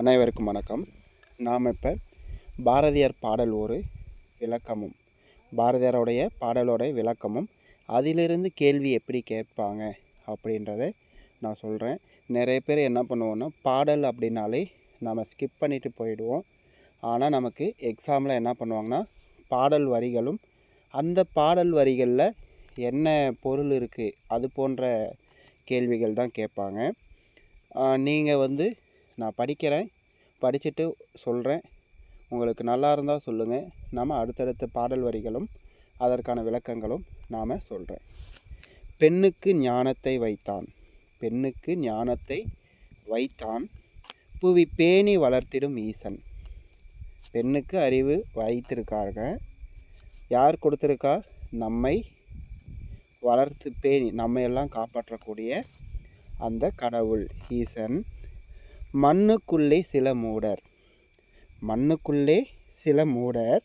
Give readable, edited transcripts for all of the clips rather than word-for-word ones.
அனைவருக்கும் வணக்கம். நாம் இப்போ பாரதியார் பாடல் ஒரு விளக்கமும், பாரதியாருடைய பாடலோட விளக்கமும், அதிலிருந்து கேள்வி எப்படி கேட்பாங்க அப்படின்றத நான் சொல்கிறேன். நிறைய பேர் என்ன பண்ணுவோன்னா, பாடல் அப்படின்னாலே நம்ம ஸ்கிப் பண்ணிவிட்டு போயிடுவோம். ஆனால் நமக்கு எக்ஸாமில் என்ன பண்ணுவாங்கன்னா, பாடல் வரிகளும் அந்த பாடல் வரிகளில் என்ன பொருள் இருக்குது அது போன்ற கேள்விகள் தான் கேட்பாங்க. நீங்கள் நான் படிச்சுட்டு சொல்கிறேன். உங்களுக்கு நல்லா இருந்தால் சொல்லுங்கள். நாம் அடுத்தடுத்த பாடல் வரிகளும் அதற்கான விளக்கங்களும் நாம் சொல்கிறேன். பெண்ணுக்கு ஞானத்தை வைத்தான், பெண்ணுக்கு ஞானத்தை வைத்தான், புவி பேணி வளர்த்திடும் ஈசன். பெண்ணுக்கு அறிவு வைத்திருக்காங்க. யார் கொடுத்துருக்கா? நம்மை வளர்த்து பேணி நம்மையெல்லாம் காப்பாற்றக்கூடிய அந்த கடவுள் ஈசன். மண்ணுக்குள்ளே சில மூடர், மண்ணுக்குள்ளே சில மூடர்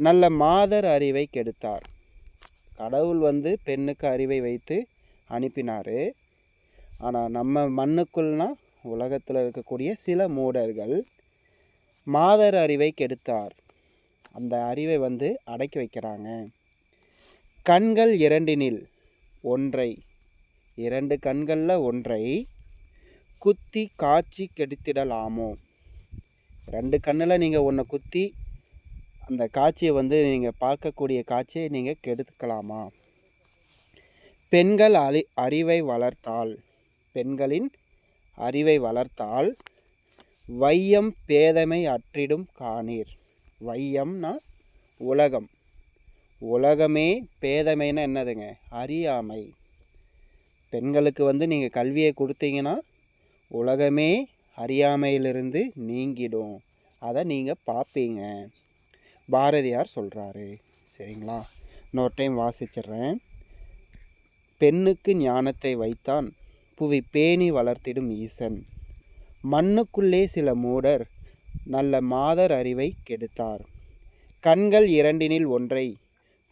நல்ல மாதர் அறிவை கெடுத்தார். கடவுள் பெண்ணுக்கு அறிவை வைத்து அனுப்பினார். ஆனால் நம்ம மண்ணுக்குள்னா உலகத்தில் இருக்கக்கூடிய சில மூடர்கள் மாதர் அறிவை கெடுத்தார். அந்த அறிவை அடக்கி வைக்கிறாங்க. கண்கள் இரண்டினில் ஒன்றை, இரண்டு கண்களில் ஒன்றை குத்தி காட்சி கெடுத்திடலாமோ? ரெண்டு கண்ணில் நீங்கள் ஒன்றை குத்தி அந்த காட்சியை நீங்கள் பார்க்கக்கூடிய காட்சியை நீங்கள் கெடுத்துக்கலாமா? பெண்கள் அறிவை வளர்த்தால், பெண்களின் அறிவை வளர்த்தால் வையம் பேதமை அற்றிடும் காணீர். வையம்னா உலகம், உலகமே பேதமைன்னா என்னதுங்க? அறியாமை. பெண்களுக்கு நீங்கள் கல்வியை கொடுத்தீங்கன்னா உலகமே அறியாமையிலிருந்து நீங்கிடும். அதை நீங்கள் பார்ப்பீங்க. பாரதியார் சொல்கிறாரு. சரிங்களா? இன்னொரு டைம் வாசிச்சிட்றேன். பெண்ணுக்கு ஞானத்தை வைத்தான், புவி பேணி வளர்த்திடும் ஈசன். மண்ணுக்குள்ளே சில மூடர் நல்ல மாதர் அறிவை கெடுத்தார். கண்கள் இரண்டினில் ஒன்றை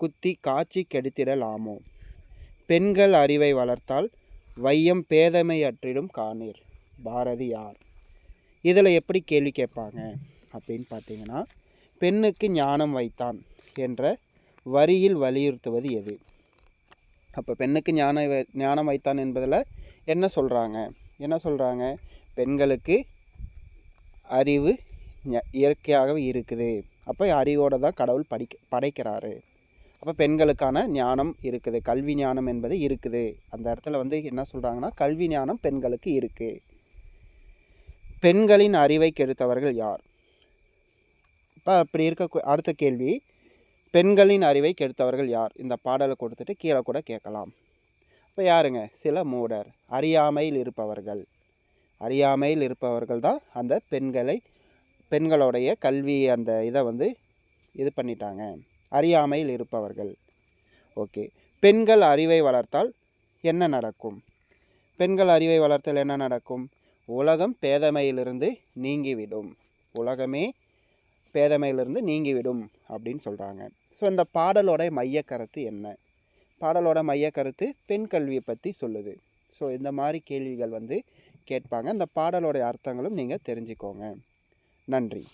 குத்தி காட்சி கெடுத்திடலாமோ? பெண்கள் அறிவை வளர்த்தால் வையம் பேதமை அற்றிடும் காணீர். பாரதியார். இதில் எப்படி கேள்வி கேட்பாங்க அப்படின்னு பார்த்தீங்கன்னா, பெண்ணுக்கு ஞானம் வைத்தான் என்ற வரியில் வலியுறுத்துவது எது? அப்போ பெண்ணுக்கு ஞானம் வைத்தான் என்பதில் என்ன சொல்கிறாங்க? பெண்களுக்கு அறிவு இயற்கையாகவே இருக்குது. அப்போ அறிவோடு தான் கடவுள் படைக்கிறாரு. அப்போ பெண்களுக்கான ஞானம் இருக்குது, கல்வி ஞானம் என்பது இருக்குது. அந்த இடத்துல என்ன சொல்கிறாங்கன்னா, கல்வி ஞானம் பெண்களுக்கு இருக்குது. பெண்களின் அறிவை கெடுத்தவர்கள் யார்? இப்போ அப்படி இருக்க அடுத்த கேள்வி, பெண்களின் அறிவை கெடுத்தவர்கள் யார்? இந்த பாடலை கொடுத்துட்டு கீழே கூட கேட்கலாம். இப்போ யாருங்க? சில மூடர், அறியாமையில் இருப்பவர்கள். அறியாமையில் இருப்பவர்கள் தான் அந்த பெண்களுடைய கல்வி அந்த இதை இது பண்ணிட்டாங்க. அறியாமையில் இருப்பவர்கள். ஓகே. பெண்கள் அறிவை வளர்த்தால் என்ன நடக்கும்? பெண்கள் அறிவை வளர்த்தால் என்ன நடக்கும்? உலகம் பேதமையிலிருந்து நீங்கிவிடும். உலகமே பேதமையிலிருந்து நீங்கிவிடும் அப்படின்னு சொல்கிறாங்க. ஸோ இந்த பாடலோட மையக்கருத்து என்ன? பாடலோட மையக்கருத்து பெண் கல்வியை பற்றி சொல்லுது. ஸோ இந்த மாதிரி கேள்விகள் கேட்பாங்க. இந்த பாடலோடைய அர்த்தங்களும் நீங்கள் தெரிஞ்சுக்கோங்க. நன்றி.